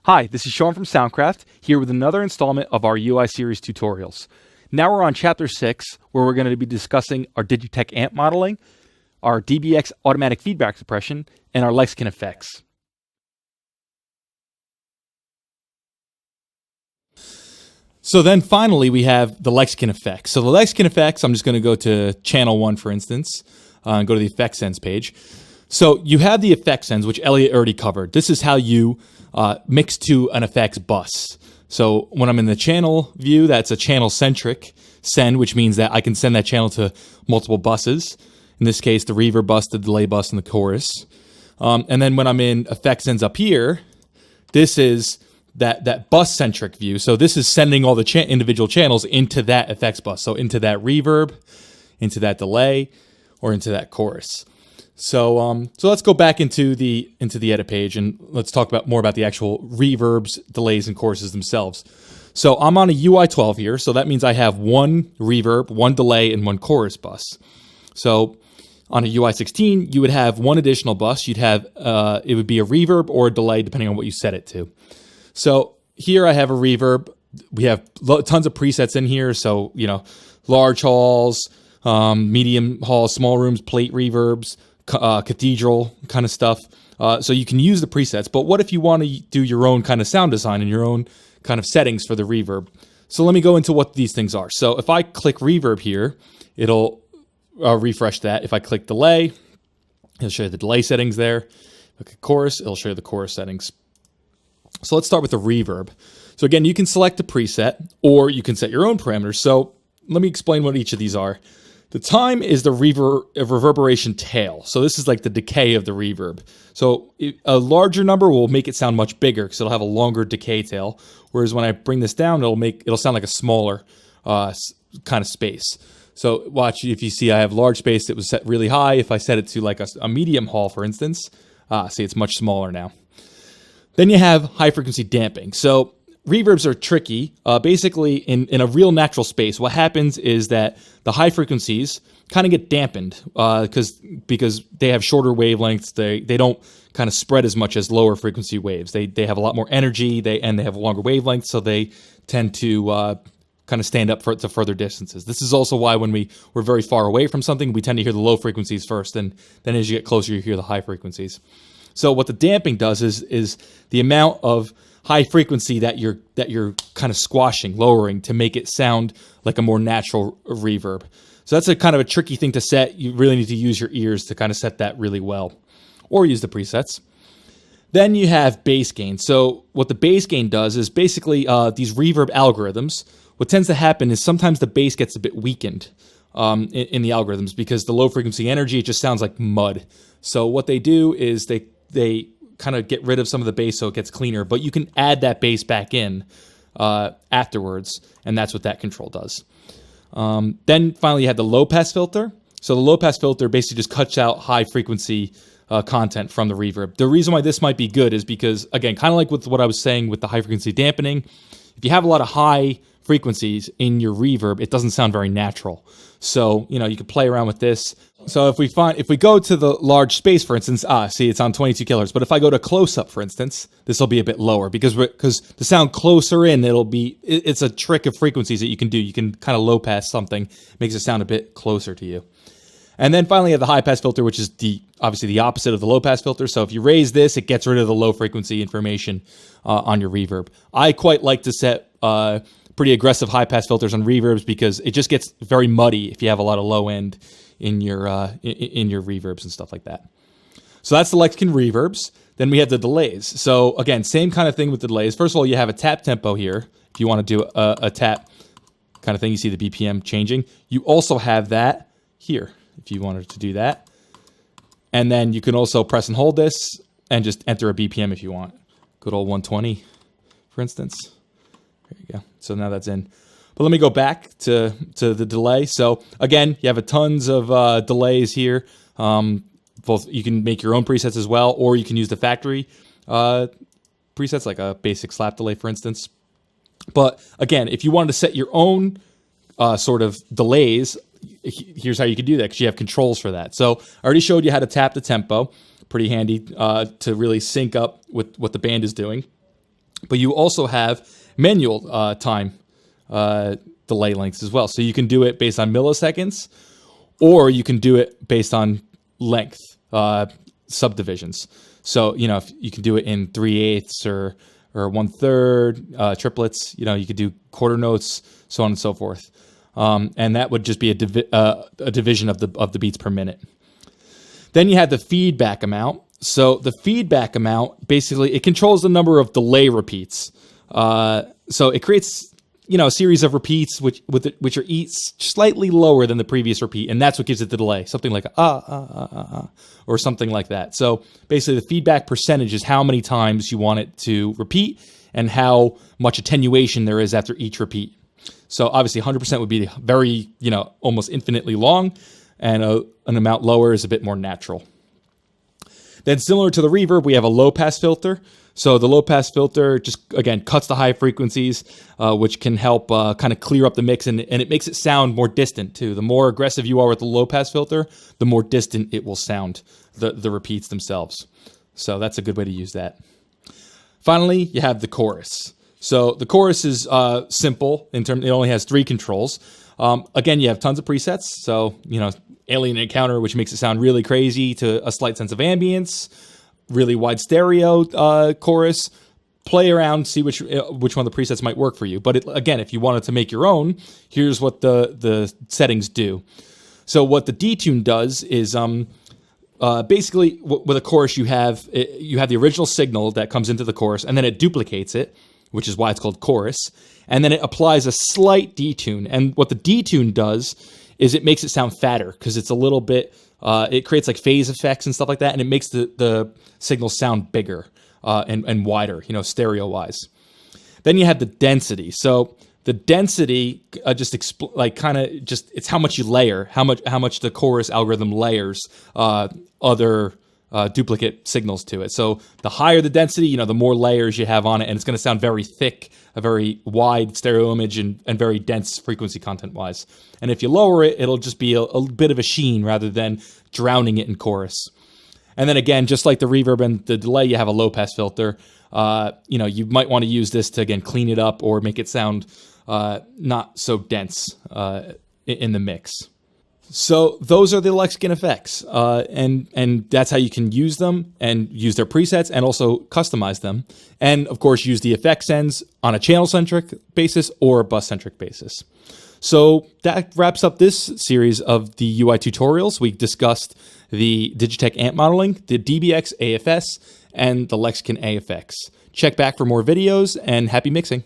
Hi, this is Sean from Soundcraft, here with another installment of our UI series tutorials. Now we're on Chapter 6, where we're going to be discussing our Digitech amp modeling, our DBX automatic feedback suppression, and our Lexicon effects. So then finally we have the Lexicon effects. So the Lexicon effects, I'm just going to go to channel 1 for instance, and go to the effects ends page. So you have the effects ends, which Elliot already covered. This is how you mix to an effects bus. So when I'm in the channel view, that's a channel-centric send, which means that I can send that channel to multiple buses. In this case, the reverb bus, the delay bus, and the chorus. And then when I'm in effects ends up here, this is that bus-centric view. So this is sending all the individual channels into that effects bus. So into that reverb, into that delay, or into that chorus. So let's go back into the edit page and let's talk more about the actual reverbs, delays, and choruses themselves. So I'm on a UI 12 here, so that means I have one reverb, one delay, and one chorus bus. So on a UI 16, you would have one additional bus. You'd have it would be a reverb or a delay depending on what you set it to. So here I have a reverb. We have tons of presets in here. So large halls, medium halls, small rooms, plate reverbs, cathedral kind of stuff. So you can use the presets, but what if you want to do your own kind of sound design and your own kind of settings for the reverb? So let me go into what these things are. So if I click reverb here, it'll refresh that. If I click delay, it'll show you the delay settings there. If I click chorus, it'll show you the chorus settings. So let's start with the reverb. So again, you can select a preset or you can set your own parameters. So let me explain what each of these are. The time is the reverberation tail. So this is like the decay of the reverb. So a larger number will make it sound much bigger because it'll have a longer decay tail. Whereas when I bring this down, it'll sound like a smaller kind of space. So watch, if you see I have large space, it was set really high. If I set it to like a medium hall, for instance, see it's much smaller now. Then you have high frequency damping. So reverbs are tricky. Basically, in a real natural space, what happens is that the high frequencies kind of get dampened because they have shorter wavelengths. They don't kind of spread as much as lower frequency waves. They have a lot more energy. They have a longer wavelength, so they tend to kind of stand up to further distances. This is also why when we're very far away from something, we tend to hear the low frequencies first, and then as you get closer, you hear the high frequencies. So what the damping does is the amount of high frequency that you're kind of squashing, lowering to make it sound like a more natural reverb. So that's a kind of a tricky thing to set. You really need to use your ears to kind of set that really well, or use the presets. Then you have bass gain. So what the bass gain does is basically these reverb algorithms. What tends to happen is sometimes the bass gets a bit weakened in the algorithms because the low frequency energy, it just sounds like mud. So what they do is they kind of get rid of some of the bass so it gets cleaner, but you can add that bass back in afterwards, and that's what that control does. Then finally you have the low pass filter. So the low pass filter basically just cuts out high frequency content from the reverb. The reason why this might be good is because, again, kind of like with what I was saying with the high frequency dampening, if you have a lot of high frequencies in your reverb, it doesn't sound very natural. So, you could play around with this. So if we go to the large space, for instance, see, it's on 22 kilohertz. But if I go to close up, for instance, this will be a bit lower because to sound closer in, it's a trick of frequencies that you can do. You can kind of low pass something, makes it sound a bit closer to you. And then finally you have the high pass filter, which is obviously the opposite of the low pass filter. So if you raise this, it gets rid of the low frequency information on your reverb. I quite like to set pretty aggressive high pass filters on reverbs because it just gets very muddy if you have a lot of low end in your reverbs and stuff like that. So that's the Lexicon reverbs. Then we have the delays. So again, same kind of thing with the delays. First of all, you have a tap tempo here. If you want to do a tap kind of thing, you see the BPM changing. You also have that here if you wanted to do that. And then you can also press and hold this and just enter a BPM if you want. Good old 120, for instance. There you go. So now that's in. But let me go back to the delay. So again, you have tons of delays here. Both you can make your own presets as well, or you can use the factory presets like a basic slap delay, for instance. But again, if you wanted to set your own sort of delays, here's how you can do that because you have controls for that. So I already showed you how to tap the tempo. Pretty handy to really sync up with what the band is doing. But you also have manual time delay lengths as well. So you can do it based on milliseconds, or you can do it based on length subdivisions. So, if you can do it in 3/8 or 1/3 triplets, you could do quarter notes, so on and so forth. And that would just be a division of the beats per minute. Then you have the feedback amount. So the feedback amount, basically, it controls the number of delay repeats. So it creates, a series of repeats which are each slightly lower than the previous repeat, and that's what gives it the delay. Something like or something like that. So basically, the feedback percentage is how many times you want it to repeat and how much attenuation there is after each repeat. So obviously, 100% would be very, almost infinitely long, and an amount lower is a bit more natural. Then similar to the reverb, we have a low-pass filter. So the low-pass filter just, again, cuts the high frequencies, which can help kind of clear up the mix, and it makes it sound more distant, too. The more aggressive you are with the low-pass filter, the more distant it will sound, the repeats themselves. So that's a good way to use that. Finally, you have the chorus. So the chorus is simple. It only has 3 controls. Again, you have tons of presets. So, Alien Encounter, which makes it sound really crazy to a slight sense of ambience, really wide stereo chorus. Play around, see which one of the presets might work for you. But again, if you wanted to make your own, here's what the settings do. So what the Detune does is basically with a chorus you have the original signal that comes into the chorus, and then it duplicates it, which is why it's called chorus, and then it applies a slight detune. And what the detune does is it makes it sound fatter because it's a little bit, it creates like phase effects and stuff like that, and it makes the signal sound bigger and wider, stereo-wise. Then you have the density. So the density it's how much you layer, how much the chorus algorithm layers other duplicate signals to it. So the higher the density, the more layers you have on it, and it's going to sound very thick, a very wide stereo image, and very dense frequency content-wise. And if you lower it, it'll just be a bit of a sheen rather than drowning it in chorus. And then again, just like the reverb and the delay, you have a low-pass filter. You might want to use this to, again, clean it up or make it sound not so dense in the mix. So those are the Lexicon effects, and that's how you can use them and use their presets and also customize them. And of course, use the effects ends on a channel-centric basis or a bus-centric basis. So that wraps up this series of the UI tutorials. We discussed the Digitech amp modeling, the DBX AFS, and the Lexicon AFX. Check back for more videos, and happy mixing.